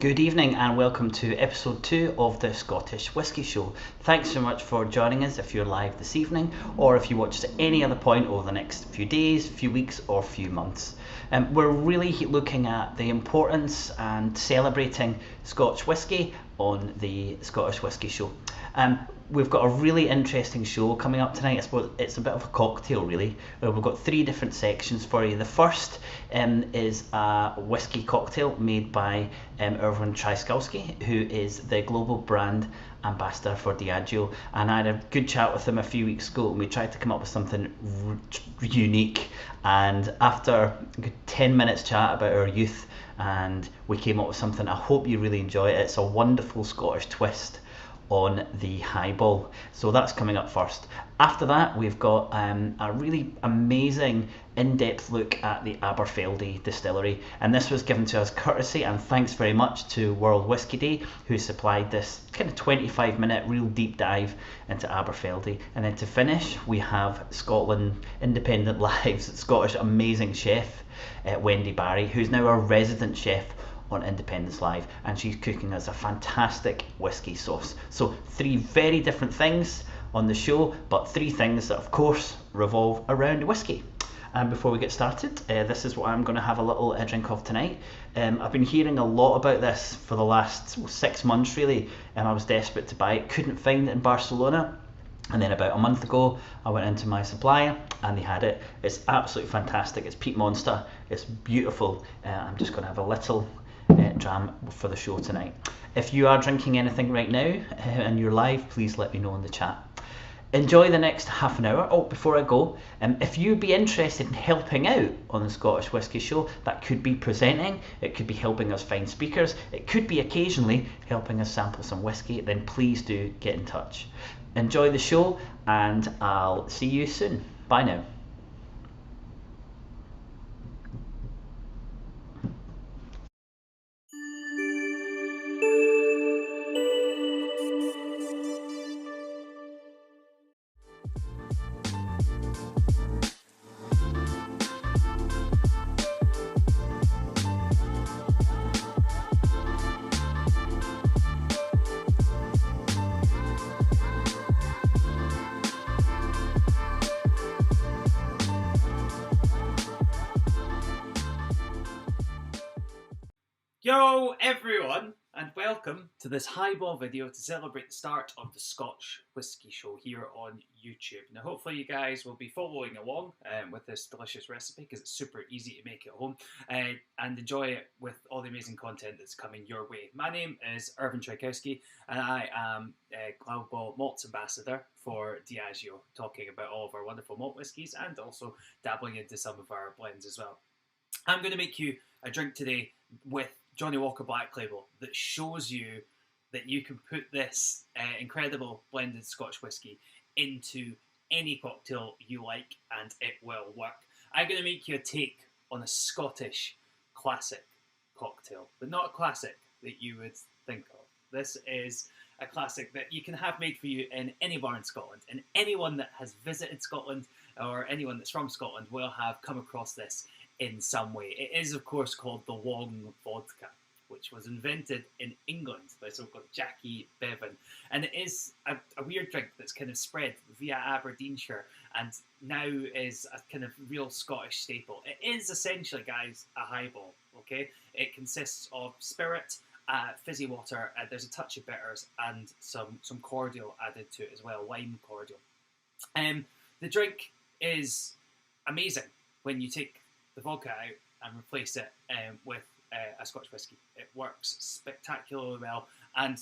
Good evening and welcome to episode 2 of the Scottish Whisky Show. Thanks so much for joining us if you're live this evening or if you watched at any other point over the next few days, few weeks or few months. We're really looking at the importance and celebrating Scotch whisky on the Scottish Whisky Show. We've got a really interesting show coming up tonight. I suppose it's a bit of a cocktail really. We've got 3 different sections for you. The first is a whisky cocktail made by Ervin Trykowski, who is the global brand ambassador for Diageo, and I had a good chat with him a few weeks ago and we tried to come up with something unique, and after a good 10 minutes chat about our youth, and we came up with something I hope you really enjoy. It's a wonderful Scottish twist on the highball, so that's coming up first. After that we've got a really amazing in-depth look at the Aberfeldy Distillery, and this was given to us courtesy and thanks very much to World Whisky Day, who supplied this kind of 25-minute real deep dive into Aberfeldy. And then to finish we have Scotland Independent Live's Scottish amazing chef Wendy Barrie, who's now our resident chef on Independence Live, and she's cooking us a fantastic whisky sauce. So 3 very different things on the show, but 3 things that of course revolve around whisky. And before we get started, this is what I'm going to have a little drink of tonight. I've been hearing a lot about this for the last 6 months really, and I was desperate to buy it, couldn't find it in Barcelona. And then about a month ago I went into my supplier and they had it. It's absolutely fantastic. It's Peat Monster. It's beautiful. I'm just going to have a little dram for the show tonight. If you are drinking anything right now and you're live, please let me know in the chat. Enjoy the next half an hour. Oh, before I go, if you'd be interested in helping out on the Scottish Whisky Show, that could be presenting, it could be helping us find speakers, it could be occasionally helping us sample some whisky, then please do get in touch. Enjoy the show and I'll see you soon. Bye now. Yo everyone, and welcome to this highball video to celebrate the start of the Scotch Whisky Show here on YouTube. Now hopefully you guys will be following along with this delicious recipe because it's super easy to make at home, and enjoy it with all the amazing content that's coming your way. My name is Ervin Trykowski and I am a Global Malts Ambassador for Diageo, talking about all of our wonderful malt whiskies and also dabbling into some of our blends as well. I'm going to make you a drink today with Johnnie Walker Black Label that shows you that you can put this incredible blended Scotch whisky into any cocktail you like and it will work. I'm going to make you a take on a Scottish classic cocktail, but not a classic that you would think of. This is a classic that you can have made for you in any bar in Scotland, and anyone that has visited Scotland or anyone that's from Scotland will have come across this in some way. It is of course called the Wong vodka, which was invented in England by someone called Jackie Bevan, and it is a weird drink that's kind of spread via Aberdeenshire and now is a kind of real Scottish staple. It is essentially, guys, a highball. Okay, it consists of spirit, fizzy water, there's a touch of bitters and some cordial added to it as well, lime cordial. The drink is amazing when you take the vodka out and replace it with a Scotch whisky. It works spectacularly well, and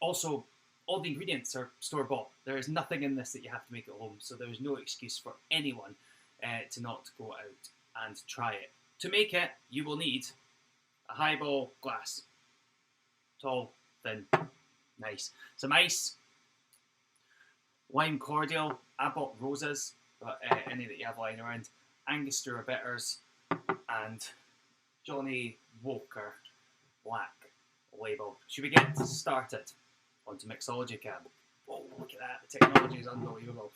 also all the ingredients are store-bought. There is nothing in this that you have to make at home, so there is no excuse for anyone to not go out and try it. To make it, you will need a highball glass. Tall, thin, nice. Some ice, lime cordial, Abbott roses, but any that you have lying around, Angostura bitters, and Johnny Walker black label. Should we get started? Onto mixology cab. Oh, look at that. The technology is unbelievable.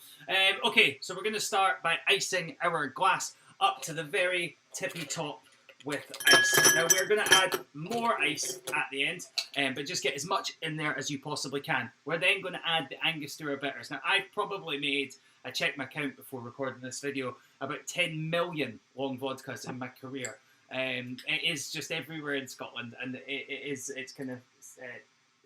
Okay, so we're going to start by icing our glass up to the very tippy top with ice. Now, we're going to add more ice at the end, but just get as much in there as you possibly can. We're then going to add the Angostura bitters. Now, I've probably made, I checked my count before recording this video, about 10 million long vodkas in my career. It is just everywhere in Scotland, and it's kind of...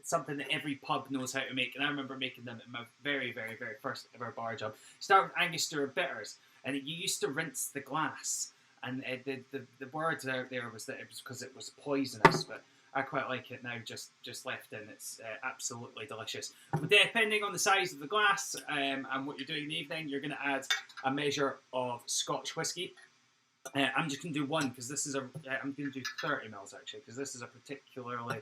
something that every pub knows how to make, and I remember making them in my very, very, very first ever bar job. Start with Angostura bitters, and you used to rinse the glass, and the word there was that it was because it was poisonous, but I quite like it now, just left in. It's absolutely delicious. But depending on the size of the glass and what you're doing in the evening, you're going to add a measure of Scotch whisky. I'm just going to do one, because this is I'm going to do 30 mils actually, because this is a particularly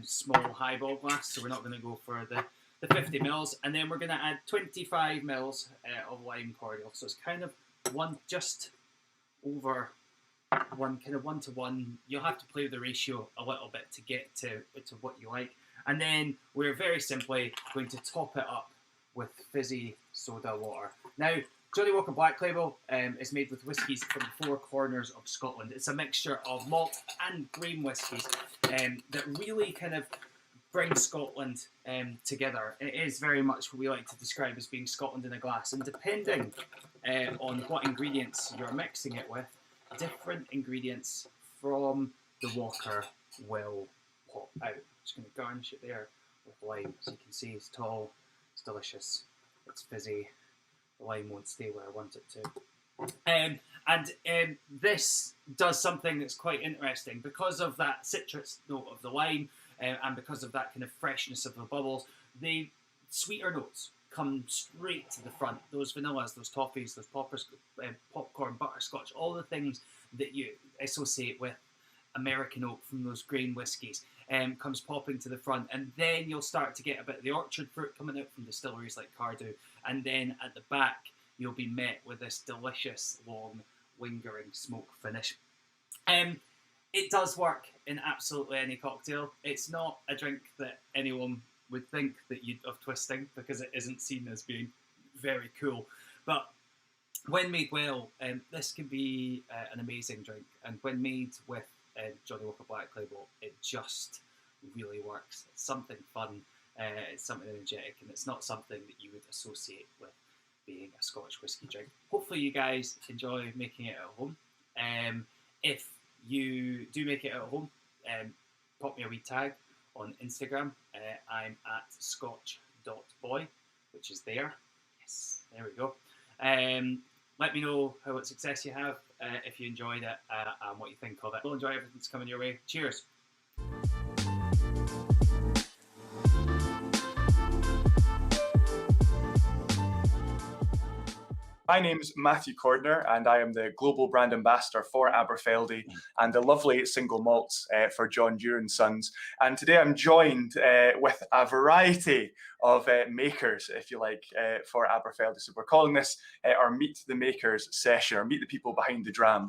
small highball glass, so we're not going to go for the 50 mils, and then we're going to add 25 mils of lime cordial, so it's kind of just over one, kind of 1 to 1. You'll have to play with the ratio a little bit to get to what you like, and then we're very simply going to top it up with fizzy soda water. Now, Johnny Walker Black Label is made with whiskies from the four corners of Scotland. It's a mixture of malt and grain whiskies that really kind of bring Scotland together. It is very much what we like to describe as being Scotland in a glass. And depending on what ingredients you're mixing it with, different ingredients from the Walker will pop out. I'm just going to garnish it there with lime. As you can see, it's tall, it's delicious, it's fizzy. The lime won't stay where I want it to. This does something that's quite interesting. Because of that citrus note of the lime and because of that kind of freshness of the bubbles, the sweeter notes come straight to the front. Those vanillas, those toffees, those poppers, popcorn, butterscotch, all the things that you associate with American oak from those grain whiskies comes popping to the front, and then you'll start to get a bit of the orchard fruit coming out from distilleries like Cardew, and then at the back you'll be met with this delicious long lingering smoke finish. It does work in absolutely any cocktail. It's not a drink that anyone would think that you'd of twisting, because it isn't seen as being very cool, but when made well, this can be an amazing drink, and when made with Johnny Walker Black Label, it just really works. It's something fun, it's something energetic, and it's not something that you would associate with being a Scotch whisky drink. Hopefully you guys enjoy making it at home. If you do make it at home, pop me a wee tag on Instagram. I'm at scotch.boy, which is there. Yes, there we go. Let me know how much success you have, if you enjoyed it, and what you think of it. We'll enjoy everything that's coming your way. Cheers. My name's Matthew Cordiner, and I am the Global Brand Ambassador for Aberfeldy and the lovely single malts for John Duran Sons. And today I'm joined with a variety of makers, if you like, for Aberfeldy. So we're calling this our Meet the Makers session, or Meet the People Behind the Dram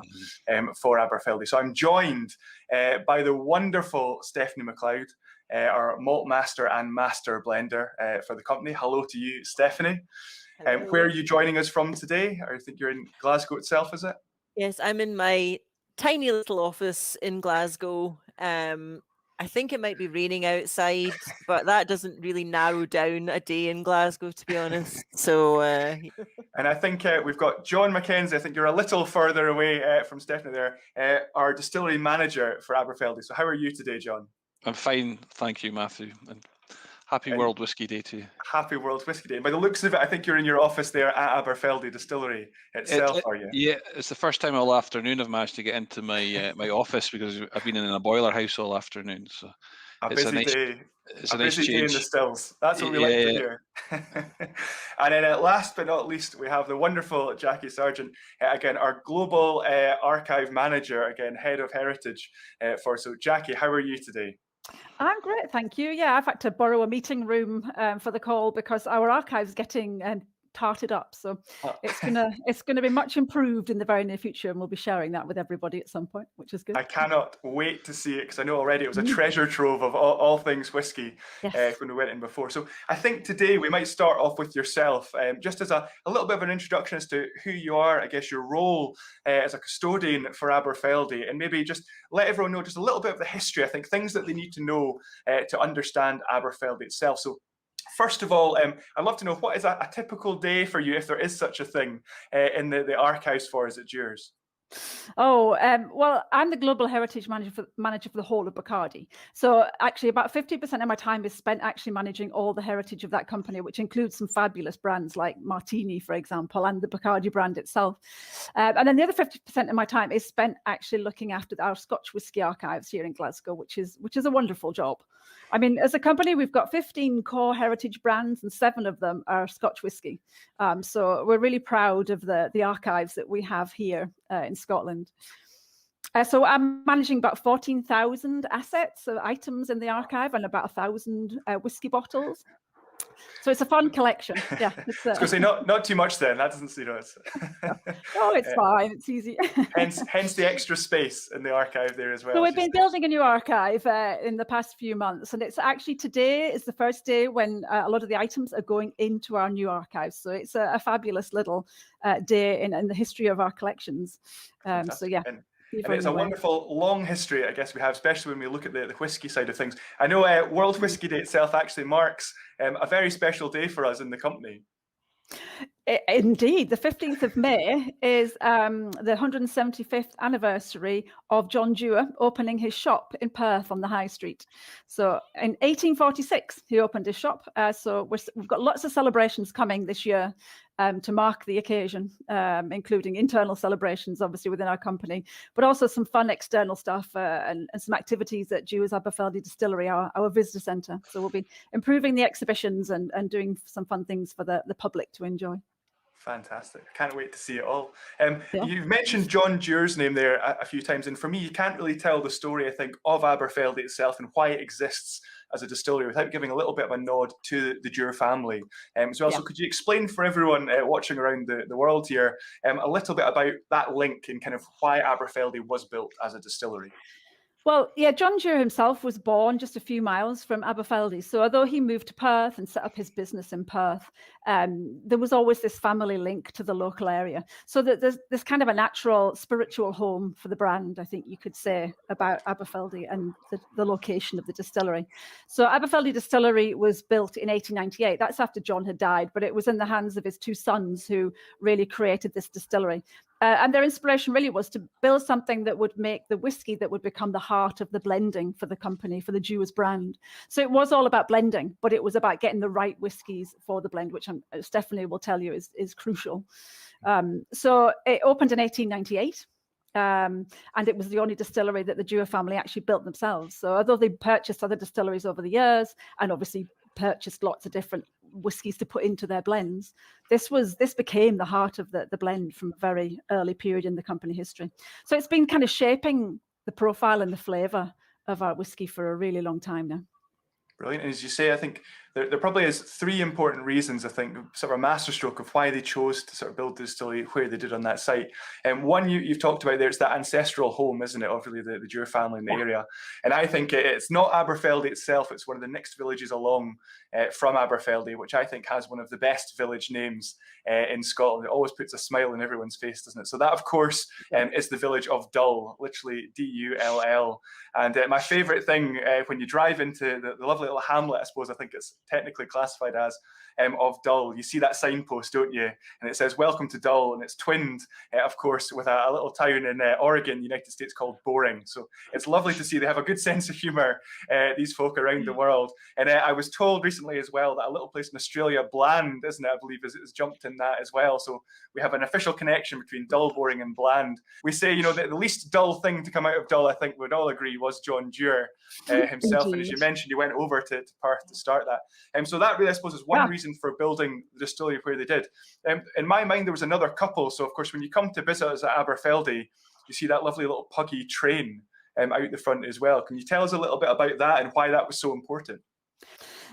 for Aberfeldy. So I'm joined by the wonderful Stephanie McLeod, our malt master and master blender for the company. Hello to you, Stephanie. Where are you joining us from today? I think you're in Glasgow itself, is it? Yes, I'm in my tiny little office in Glasgow. I think it might be raining outside, but that doesn't really narrow down a day in Glasgow, to be honest. So, and I think we've got John Mackenzie. I think you're a little further away from Stephanie there, our distillery manager for Aberfeldy. So how are you today, John? I'm fine, thank you, Matthew. And happy World Whisky Day to you. Happy World Whisky Day. By the looks of it, I think you're in your office there at Aberfeldy Distillery itself, are you? Yeah, it's the first time all afternoon I've managed to get into my my office, because I've been in a boiler house all afternoon. So it's a nice day. It's a nice busy day in the stills. That's what we like to hear. And then last but not least, we have the wonderful Jackie Sargent, again, our global archive manager, again, head of heritage for. So Jackie, how are you today? I'm great, thank you. Yeah, I've had to borrow a meeting room for the call because our archive's getting tarted up. So it's gonna be much improved in the very near future, and we'll be sharing that with everybody at some point, which is good. I cannot wait to see it, because I know already it was a treasure trove of all things whiskey when we went in before. So I think today we might start off with yourself, just as a little bit of an introduction as to who you are, I guess your role as a custodian for Aberfeldy, and maybe just let everyone know just a little bit of the history, I think, things that they need to know to understand Aberfeldy itself. So first of all, I'd love to know, what is a typical day for you, if there is such a thing, in the archives for us at yours? Oh, well, I'm the global heritage manager for the whole of Bacardi. So actually about 50% of my time is spent actually managing all the heritage of that company, which includes some fabulous brands like Martini, for example, and the Bacardi brand itself. And then the other 50% of my time is spent actually looking after our Scotch whisky archives here in Glasgow, which is a wonderful job. I mean, as a company, we've got 15 core heritage brands and 7 of them are Scotch whisky. So we're really proud of the archives that we have here in Scotland. So I'm managing about 14,000 assets, so items in the archive, and about 1,000 whisky bottles. So it's a fun collection. Yeah, it's, I was going to say not too much then. That doesn't, it's. Oh, it's fine. It's easy. hence the extra space in the archive there as well. So we've been building a new archive in the past few months, and it's actually today is the first day when a lot of the items are going into our new archives. So it's a fabulous little day in the history of our collections. So yeah. And it's a wonderful long history, I guess, we have, especially when we look at the whiskey side of things. I know World Whisky Day itself actually marks a very special day for us in the company. Indeed, the 15th of May is the 175th anniversary of John Dewar opening his shop in Perth on the High Street. So in 1846, he opened his shop. So we've got lots of celebrations coming this year to mark the occasion, including internal celebrations, obviously, within our company, but also some fun external stuff and some activities at Dewar's Aberfeldy Distillery, our visitor centre. So we'll be improving the exhibitions and doing some fun things for the public to enjoy. Fantastic. I can't wait to see it all. You've mentioned John Dewar's name there a few times, and for me, you can't really tell the story, I think, of Aberfeldy itself and why it exists as a distillery without giving a little bit of a nod to the Dewar family as well. So could you explain for everyone watching around the world here a little bit about that link and kind of why Aberfeldy was built as a distillery? Well, yeah, John Dewar himself was born just a few miles from Aberfeldy. So although he moved to Perth and set up his business in Perth, there was always this family link to the local area. So that there's kind of a natural spiritual home for the brand, I think you could say, about Aberfeldy and the location of the distillery. So Aberfeldy Distillery was built in 1898. That's after John had died, but it was in the hands of his 2 sons who really created this distillery. And their inspiration really was to build something that would make the whiskey that would become the heart of the blending for the company, for the Dewar's brand. So it was all about blending, but it was about getting the right whiskies for the blend, which Stephanie will tell you is crucial. So it opened in 1898. And it was the only distillery that the Dewar family actually built themselves. So although they purchased other distilleries over the years and obviously purchased lots of different whiskies to put into their blends, this became the heart of the blend from a very early period in the company history. So it's been kind of shaping the profile and the flavour of our whiskey for a really long time now. Brilliant. And as you say, I think there probably is 3 important reasons, I think, sort of a masterstroke of why they chose to sort of build the distillery where they did on that site. And one you've talked about there, it's that ancestral home, isn't it, of really the Dewar family in the area. And I think it's not Aberfeldy itself, it's one of the next villages along from Aberfeldy, which I think has one of the best village names in Scotland. It always puts a smile on everyone's face, doesn't it? So that, of course, is the village of Dull, literally D-U-L-L. And my favourite thing when you drive into the lovely little hamlet, I suppose I think it's technically classified as, of Dull, you see that signpost, don't you? And it says, "Welcome to Dull," and it's twinned, of course, with a little town in Oregon, United States, called Boring. So it's lovely to see they have a good sense of humour, these folk around the world. And I was told recently as well that a little place in Australia, Bland, isn't it, I believe, has jumped in that as well. So we have an official connection between Dull, Boring and Bland. We say, the least dull thing to come out of Dull, I think we'd all agree, was John Dewar himself. And as you mentioned, he went over to Perth to start that. So that really, I suppose, is one reason for building the distillery where they did. In my mind, there was another couple. So, of course, when you come to visit us at Aberfeldy, you see that lovely little puggy train out the front as well. Can you tell us a little bit about that and why that was so important?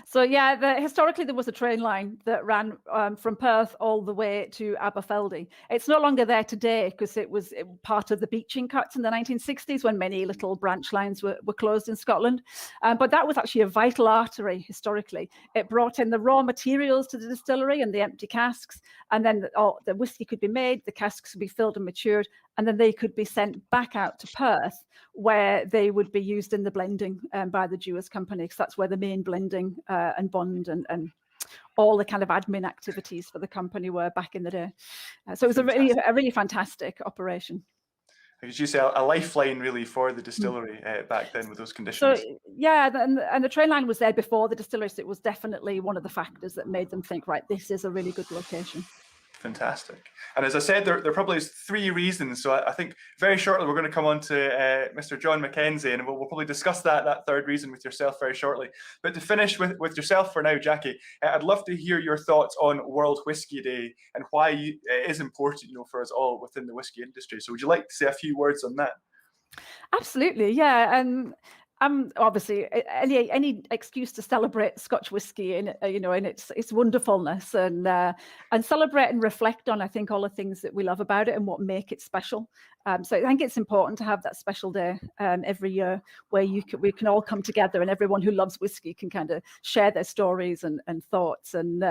So yeah, historically there was a train line that ran from Perth all the way to Aberfeldy. It's no longer there today because it was part of the beaching cuts in the 1960s when many little branch lines were closed in Scotland. But that was actually a vital artery historically. It brought in the raw materials to the distillery and the empty casks, and then the whiskey could be made, the casks would be filled and matured, and then they could be sent back out to Perth, where they would be used in the blending by the Dewar's company, because that's where the main blending and bond and all the kind of admin activities for the company were back in the day. So it was a really fantastic operation. As you say, a lifeline really for the distillery back then with those conditions. So yeah, and the train line was there before the distillery, so it was definitely one of the factors that made them think, right, this is a really good location. Fantastic. And as I said, there probably is 3 reasons. So I think very shortly we're going to come on to Mr. John Mackenzie, and we'll probably discuss that 3rd reason with yourself very shortly. But to finish with yourself for now, Jackie, I'd love to hear your thoughts on World Whisky Day and why it is important, for us all within the whisky industry. So would you like to say a few words on that? Absolutely, yeah. And obviously any excuse to celebrate Scotch whisky in its wonderfulness and celebrate and reflect on, I think, all the things that we love about it and what make it special. So I think it's important to have that special day every year where we can all come together and everyone who loves whisky can kind of share their stories and thoughts and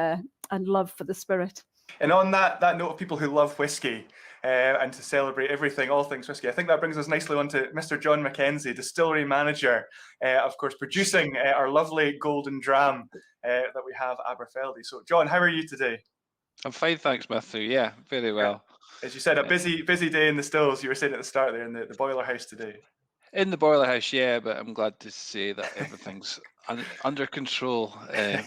love for the spirit. And on that note of people who love whisky and to celebrate everything, all things whisky, I think that brings us nicely on to Mr. John Mackenzie, Distillery Manager, of course, producing our lovely golden dram that we have Aberfeldy. So, John, how are you today? I'm fine, thanks, Matthew. Yeah, very well. As you said, a busy day in the stills. You were saying at the start there in the boiler house today. In the boiler house, yeah, but I'm glad to say that everything's under control,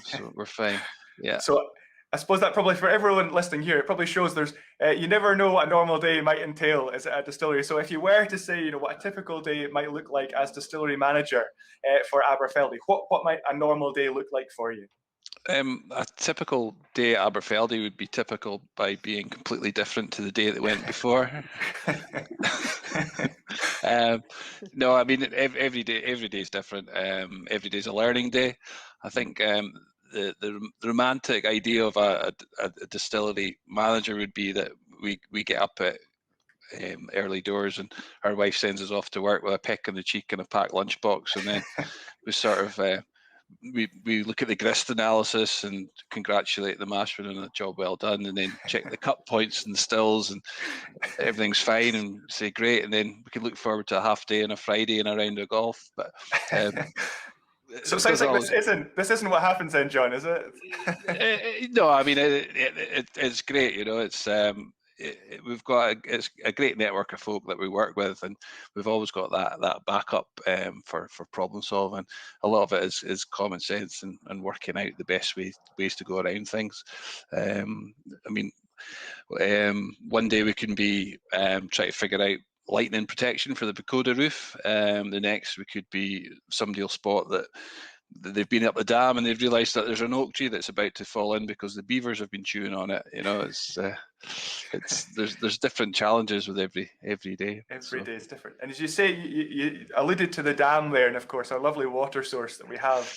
so we're fine. Yeah. So I suppose that probably for everyone listening here, it probably shows there's you never know what a normal day might entail as a distillery. So if you were to say, what a typical day might look like as distillery manager for Aberfeldy, what might a normal day look like for you? A typical day at Aberfeldy would be typical by being completely different to the day that went before. No, I mean every day is different. Every day is a learning day. I think the romantic idea of a distillery manager would be that we get up at early doors and our wife sends us off to work with a peck in the cheek and a packed lunchbox, and then we sort of we look at the grist analysis and congratulate the master on a job well done, and then check the cut points and the stills, and everything's fine, and say great, and then we can look forward to a half day on a Friday and a round of golf. But so it sounds like this isn't what happens then, John, is it? No, I mean it's great. It's we've got a great network of folk that we work with, and we've always got that backup for problem solving. A lot of it is common sense and working out the best ways to go around things. I mean, one day we can be trying to figure out lightning protection for the Pagoda roof. The next we could be somebody will spot that they've been up the dam and they've realised that there's an oak tree that's about to fall in because the beavers have been chewing on it. There's different challenges with every day. Every day is different. And as you say, you alluded to the dam there, and of course our lovely water source that we have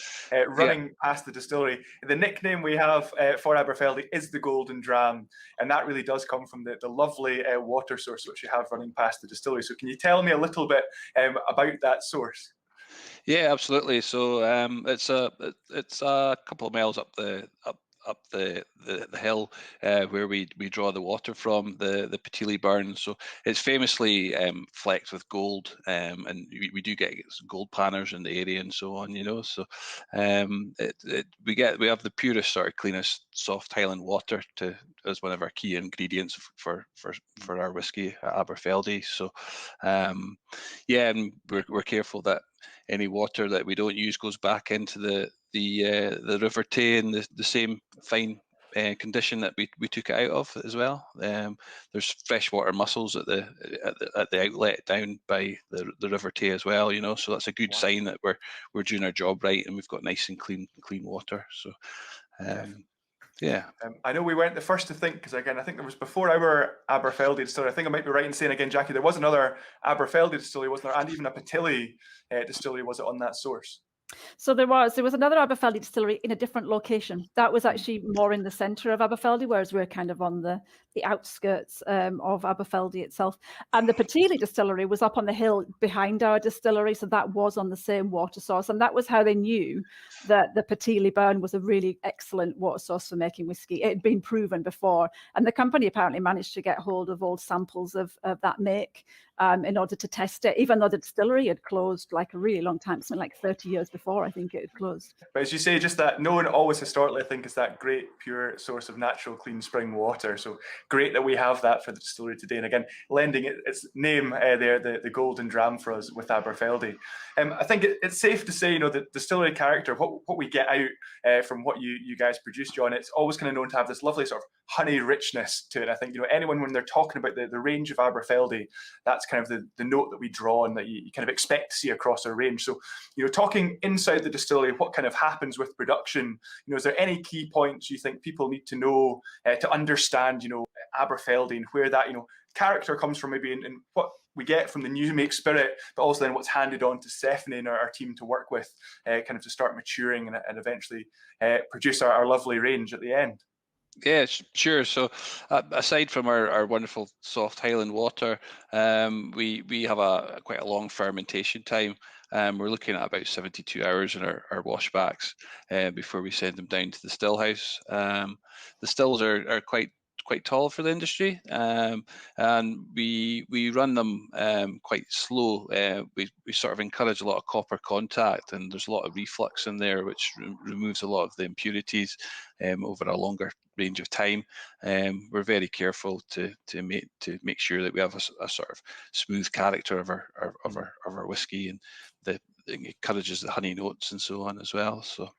running past the distillery. The nickname we have for Aberfeldy is the Golden Dram, and that really does come from the lovely water source which you have running past the distillery. So can you tell me a little bit about that source? Yeah, absolutely. So it's a couple of miles up the hill where we draw the water from, the Patili Burn. So it's famously flecked with gold, and we do get gold panners in the area and so on. So we have the purest, sort of cleanest, soft Highland water as one of our key ingredients for our whiskey at Aberfeldy. So and we're careful that any water that we don't use goes back into the River Tay in the same fine condition that we took it out of as well. There's freshwater mussels at the outlet down by the River Tay as well. So that's a good sign that we're doing our job right and we've got nice and clean water. So Yeah. I know we weren't the first to think, because again, I think there was before our Aberfeldy distillery. I think I might be right in saying again, Jackie, there was another Aberfeldy distillery, wasn't there? And even a Patilly distillery, was it on that source? So there was another Aberfeldy distillery in a different location. That was actually more in the centre of Aberfeldy, whereas we're kind of on the outskirts of Aberfeldy itself. And the Patilly distillery was up on the hill behind our distillery, so that was on the same water source. And that was how they knew that the Patilly burn was a really excellent water source for making whiskey. It had been proven before, and the company apparently managed to get hold of old samples of that make in order to test it, even though the distillery had closed like a really long time, something like 30 years before, I think it had closed. But as you say, just that no one always historically, I think, is that great pure source of natural clean spring water. So great that we have that for the distillery today. And again, lending it its name there, the golden dram for us with Aberfeldy. I think it's safe to say, the distillery character, what we get out from what you guys produce, John, it's always kind of known to have this lovely sort of honey richness to it. I think, anyone when they're talking about the range of Aberfeldy, that's kind of the note that we draw and that you kind of expect to see across our range. So, talking inside the distillery, what kind of happens with production? Is there any key points you think people need to know to understand, Aberfeldy and where that, character comes from, maybe in what we get from the new make spirit, but also then what's handed on to Stephanie and our team to work with, kind of to start maturing and eventually produce our lovely range at the end. Yeah, sure. So aside from our wonderful soft Highland water, we have quite a long fermentation time. We're looking at about 72 hours in our washbacks before we send them down to the still house. The stills are quite tall for the industry, and we run them quite slow. We sort of encourage a lot of copper contact, and there's a lot of reflux in there, which removes a lot of the impurities over a longer range of time. We're very careful to make sure that we have a sort of smooth character of our whiskey, and it encourages the honey notes and so on as well. So.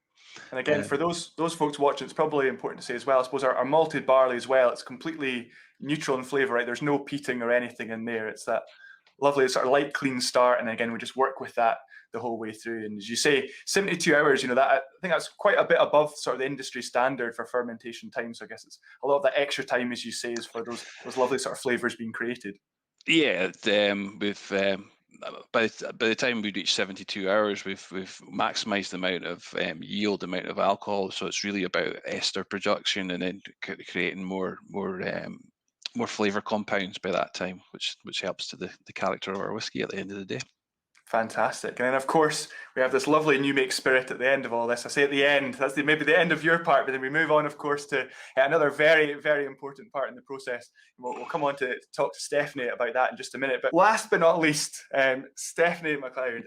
And again, for those folks watching, it's probably important to say as well, I suppose our malted barley as well, it's completely neutral in flavour, right? There's no peating or anything in there. It's that lovely sort of light, clean start. And again, we just work with that the whole way through. And as you say, 72 hours, that I think that's quite a bit above sort of the industry standard for fermentation time. So I guess it's a lot of that extra time, as you say, is for those lovely sort of flavours being created. Yeah, by the time we reach 72 hours, we've maximised the amount of yield, the amount of alcohol. So it's really about ester production and then creating more flavour compounds by that time, which helps to the character of our whiskey at the end of the day. Fantastic. And then, of course, we have this lovely new make spirit at the end of all this. I say at the end, that's maybe the end of your part, but then we move on, of course, to another very, very important part in the process. We'll come on to talk to Stephanie about that in just a minute. But last but not least, Stephanie McLeod,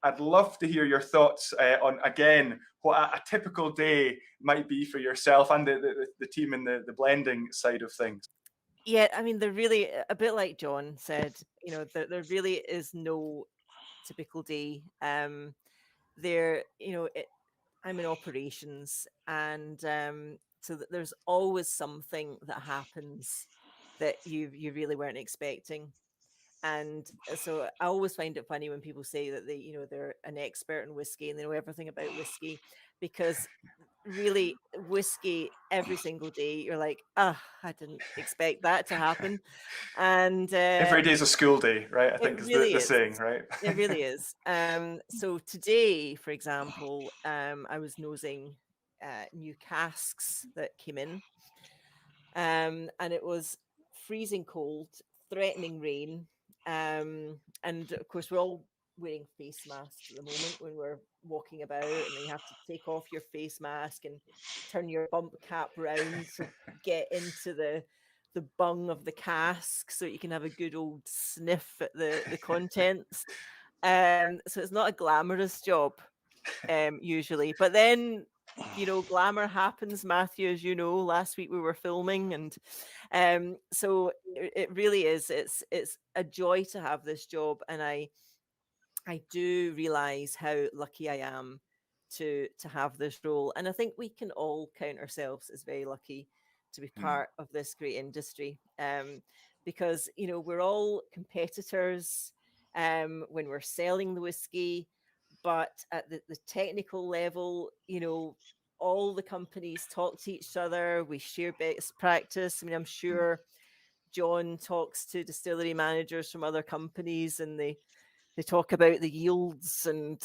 I'd love to hear your thoughts on, again, what a typical day might be for yourself and the team in the blending side of things. Yeah, I mean, they're really, a bit like John said, there really is no typical day. I'm in operations, and so there's always something that happens that you really weren't expecting. And so I always find it funny when people say that they're an expert in whiskey and they know everything about whiskey, because really whiskey every single day you're like, I didn't expect that to happen. And every day is a school day, right? I think really is the saying, right? It really is. So today, for example, I was nosing new casks that came in, and it was freezing cold, threatening rain, and of course we're all wearing face masks at the moment when we're walking about, and then you have to take off your face mask and turn your bump cap round to get into the bung of the cask so you can have a good old sniff at the contents. So it's not a glamorous job usually, but then glamour happens, Matthew, as you know. Last week we were filming, and so it really is, it's a joy to have this job, and I do realize how lucky I am to have this role, and I think we can all count ourselves as very lucky to be part of this great industry, because we're all competitors when we're selling the whiskey, but at the technical level, all the companies talk to each other. We share best practice. I mean, I'm sure John talks to distillery managers from other companies, and they talk about the yields and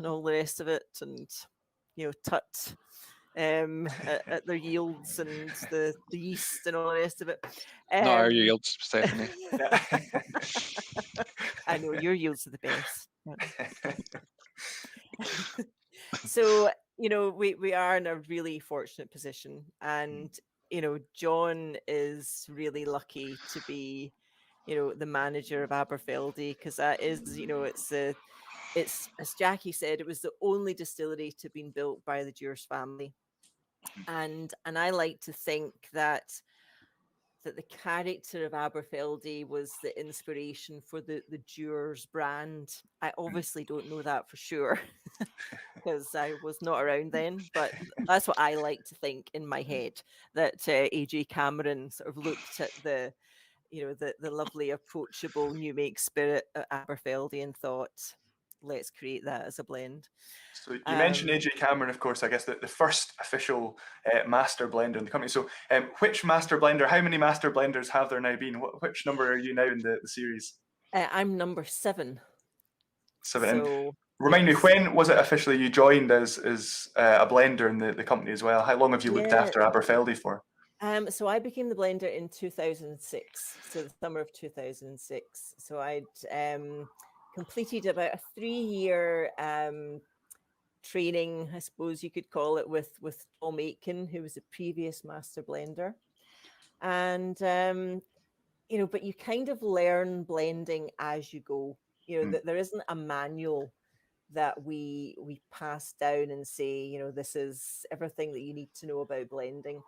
all the rest of it, and tut at their yields and the yeast and all the rest of it. Not our yields, Stephanie. I know your yields are the best. So we are in a really fortunate position, and John is really lucky to be the manager of Aberfeldy, because that is it's as Jackie said, it was the only distillery to have been built by the Dewars family, and I like to think that the character of Aberfeldy was the inspiration for the Dewars brand. I obviously don't know that for sure because I was not around then, but that's what I like to think in my head, that AJ Cameron sort of looked at the lovely, approachable new make spirit at Aberfeldy and thought, let's create that as a blend. So you mentioned AJ Cameron, of course, I guess the first official master blender in the company. So which master blender, how many master blenders have there now been? Which number are you now in the series? I'm number 7. 7. So, remind me, when was it officially you joined as a blender in the company as well? How long have you looked after Aberfeldy for? So I became the blender in 2006, so the summer of 2006. So I'd completed about a 3-year training, I suppose you could call it, with Tom Aitken, who was a previous master blender. And but you kind of learn blending as you go. That there isn't a manual that we pass down and say, this is everything that you need to know about blending,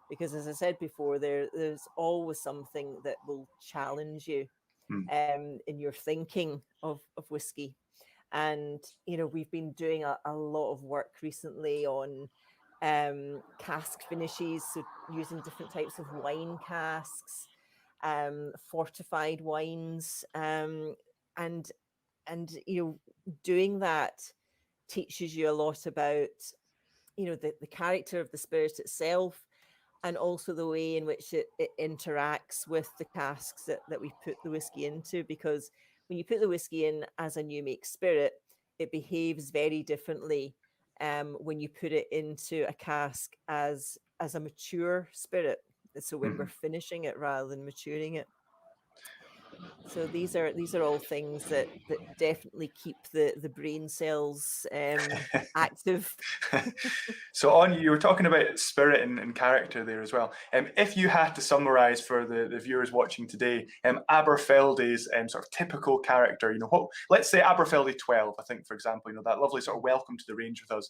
because as I said before, there's always something that will challenge you in your thinking of whiskey. And we've been doing a lot of work recently on cask finishes, so using different types of wine casks, fortified wines, and doing that teaches you a lot about the character of the spirit itself, and also the way in which it interacts with the casks that we put the whiskey into. Because when you put the whiskey in as a new make spirit, it behaves very differently when you put it into a cask as a mature spirit. So when we're finishing it rather than maturing it. So these are all things that definitely keep the brain cells active. So you were talking about spirit and character there as well. If you had to summarise for the viewers watching today, Aberfeldy's sort of typical character, let's say Aberfeldy 12, I think, for example, that lovely sort of welcome to the range with us.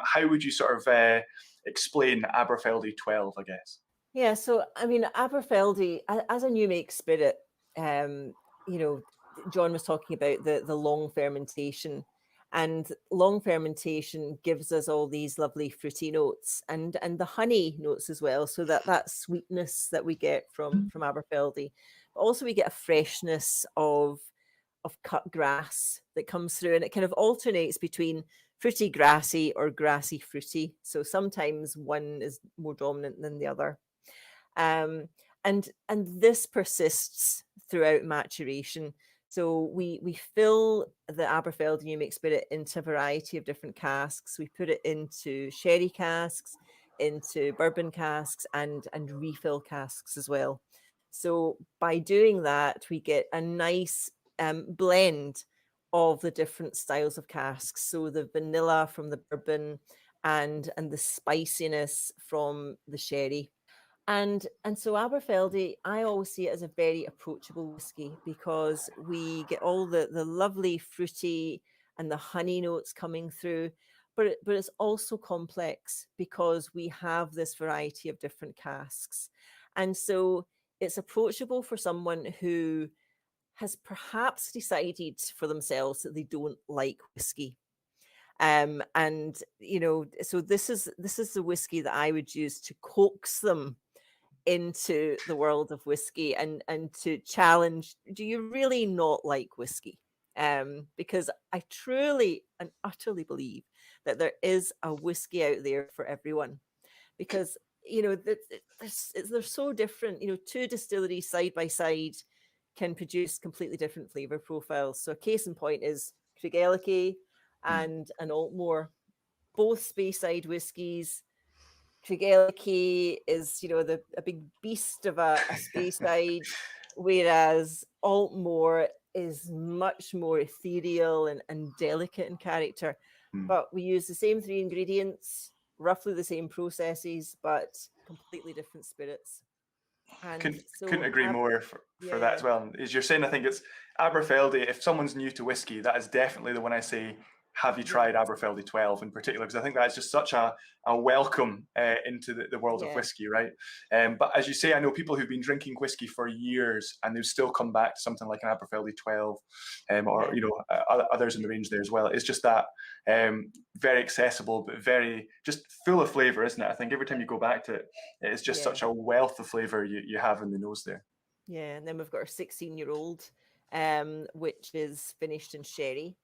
How would you sort of explain Aberfeldy 12, I guess? Yeah, so I mean, Aberfeldy as a new make spirit, John was talking about the long fermentation, and long fermentation gives us all these lovely fruity notes and the honey notes as well. So that sweetness that we get from Aberfeldy, but also we get a freshness of cut grass that comes through, and it kind of alternates between fruity grassy or grassy fruity. So sometimes one is more dominant than the other. And this persists throughout maturation. So we fill the Aberfeldy new make spirit into a variety of different casks. We put it into sherry casks, into bourbon casks, and refill casks as well. So by doing that, we get a nice blend of the different styles of casks. So the vanilla from the bourbon and the spiciness from the sherry. And so Aberfeldy, I always see it as a very approachable whiskey, because we get all the lovely fruity and the honey notes coming through, but it's also complex because we have this variety of different casks. And so it's approachable for someone who has perhaps decided for themselves that they don't like whiskey. So this is the whiskey that I would use to coax them into the world of whiskey and to challenge, do you really not like whiskey? because I truly and utterly believe that there is a whiskey out there for everyone. Because, you know, they're so different. You know, two distilleries side by side can produce completely different flavour profiles. So a case in point is Trykowski and an Altmore, both Speyside whiskies. Trykowski is, you know, a big beast of a Speyside, whereas Altmore is much more ethereal and delicate in character. But we use the same three ingredients, roughly the same processes, but completely different spirits. And couldn't agree more for that as well. As you're saying, I think it's Aberfeldy. If someone's new to whiskey, that is definitely the one I say, have you tried Aberfeldy 12 in particular? Because I think that's just such a welcome into the world of whiskey, right? But as you say, I know people who've been drinking whiskey for years and they've still come back to something like an Aberfeldy 12 or, you know, others in the range there as well. It's just that very accessible, but very just full of flavour, isn't it? I think every time you go back to it, it's just such a wealth of flavour you have in the nose there. Yeah, and then we've got our 16-year-old, which is finished in sherry.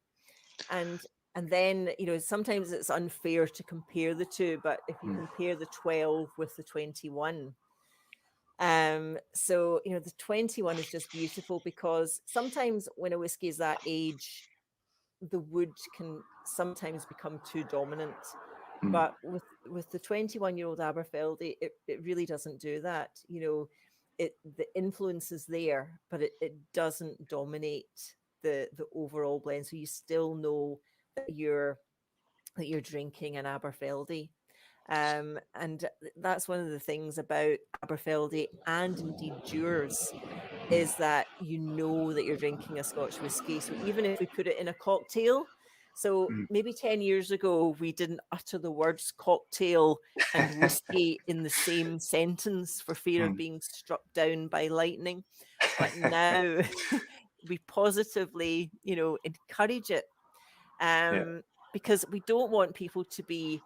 And then, you know, sometimes it's unfair to compare the two, but if you compare the 12 with the 21, so, you know, the 21 is just beautiful because sometimes when a whiskey is that age, the wood can sometimes become too dominant. But with the 21-year-old Aberfeldy, it really doesn't do that. You know, the influence is there, but it doesn't dominate the overall blend. So you still know that you're drinking an Aberfeldy. And that's one of the things about Aberfeldy and indeed Dewar's is that you know that you're drinking a Scotch whiskey. So even if we put it in a cocktail, so maybe 10 years ago, we didn't utter the words cocktail and whiskey in the same sentence for fear of being struck down by lightning. But now we positively, you know, encourage it because we don't want people to be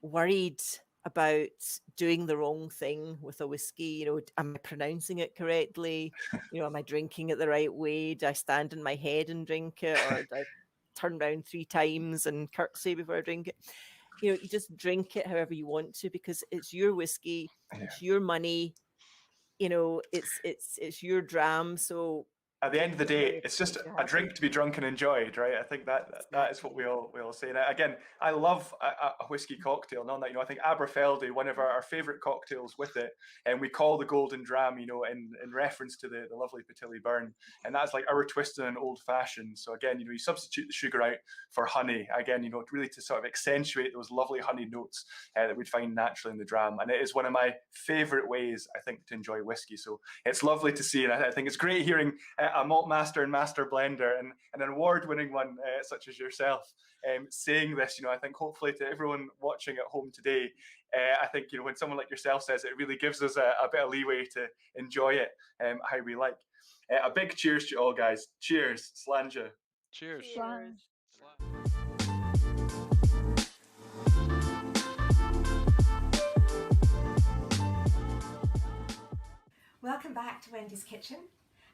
worried about doing the wrong thing with a whiskey. You know, am I pronouncing it correctly? You know, am I drinking it the right way? Do I stand on my head and drink it, or do I turn around 3 times and curtsy before I drink it? You know, you just drink it however you want to because it's your whiskey, it's your money. You know, it's your dram. So at the end of the day, it's just a drink to be drunk and enjoyed, right? I think that is what we all say. And again, I love a whiskey cocktail. None that, you know, I think Aberfeldy, one of our favourite cocktails with it, and we call the golden dram, you know, in reference to the lovely Patilly Burn, and that's like our twist in an old fashioned. So again, you know, you substitute the sugar out for honey. Again, you know, really to sort of accentuate those lovely honey notes that we'd find naturally in the dram. And it is one of my favourite ways, I think, to enjoy whiskey. So it's lovely to see, and I think it's great hearing a malt master and master blender and an award-winning one such as yourself saying this. You know, I think hopefully to everyone watching at home today, I think, you know, when someone like yourself says it, really gives us a bit of leeway to enjoy it how we like. A big cheers to you all, guys. Cheers. Slàinte. Cheers. Cheers. Welcome back to Wendy's Kitchen.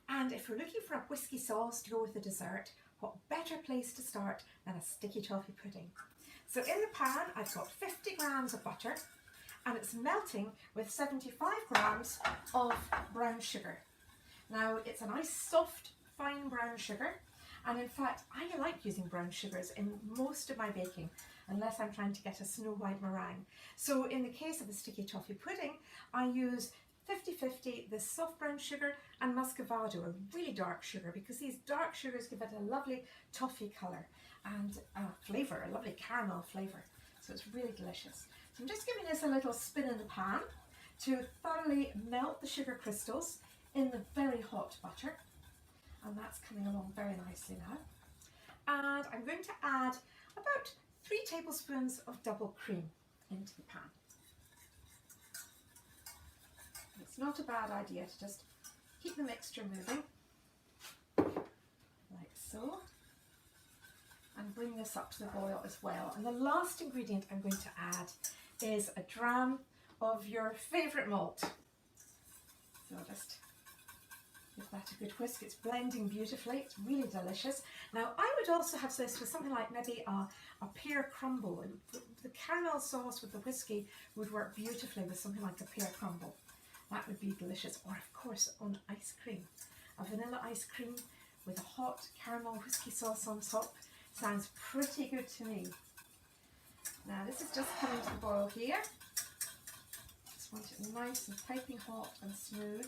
And if we're looking for a whiskey sauce to go with the dessert, what better place to start than a sticky toffee pudding? So in the pan, I've got 50 grams of butter and it's melting with 75 grams of brown sugar. Now it's a nice soft, fine brown sugar. And in fact, I like using brown sugars in most of my baking, unless I'm trying to get a snow white meringue. So in the case of a sticky toffee pudding, I use 50-50 the soft brown sugar and muscovado, a really dark sugar, because these dark sugars give it a lovely toffee colour and flavour, a lovely caramel flavour. So it's really delicious. So I'm just giving this a little spin in the pan to thoroughly melt the sugar crystals in the very hot butter. And that's coming along very nicely now. And I'm going to add about 3 tablespoons of double cream into the pan. It's not a bad idea to just keep the mixture moving, like so, and bring this up to the boil as well. And the last ingredient I'm going to add is a dram of your favourite malt. So I'll just give that that a good whisk. It's blending beautifully. It's really delicious. Now, I would also have this with something like maybe a pear crumble. And the caramel sauce with the whiskey would work beautifully with something like a pear crumble. That would be delicious. Or, of course, on ice cream. A vanilla ice cream with a hot caramel whiskey sauce on top. Sounds pretty good to me. Now, this is just coming to the boil here. Just want it nice and piping hot and smooth.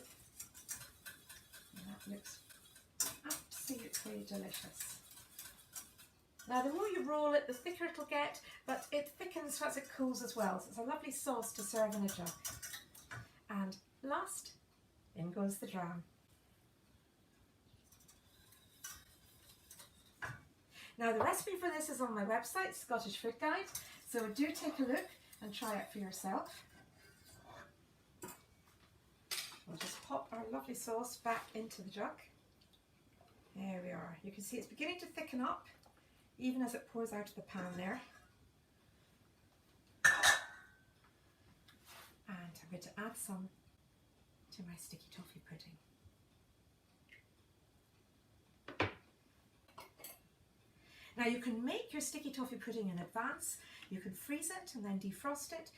And that looks absolutely delicious. Now, the more you roll it, the thicker it'll get, but it thickens as it cools as well. So it's a lovely sauce to serve in a jug. And last, in goes the dram. Now, the recipe for this is on my website, Scottish Food Guide, so do take a look and try it for yourself. We'll just pop our lovely sauce back into the jug. There we are. You can see it's beginning to thicken up, even as it pours out of the pan there. And I'm going to add some to my sticky toffee pudding. Now, you can make your sticky toffee pudding in advance. You can freeze it and then defrost it.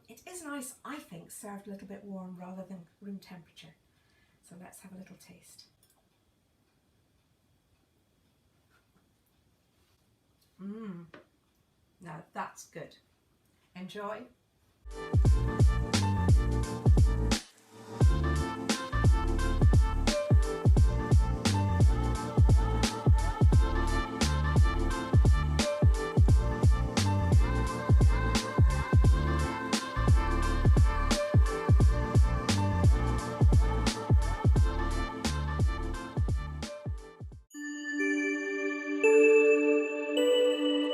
It is nice, I think, served a little bit warm rather than room temperature. So let's have a little taste. Now that's good. Enjoy.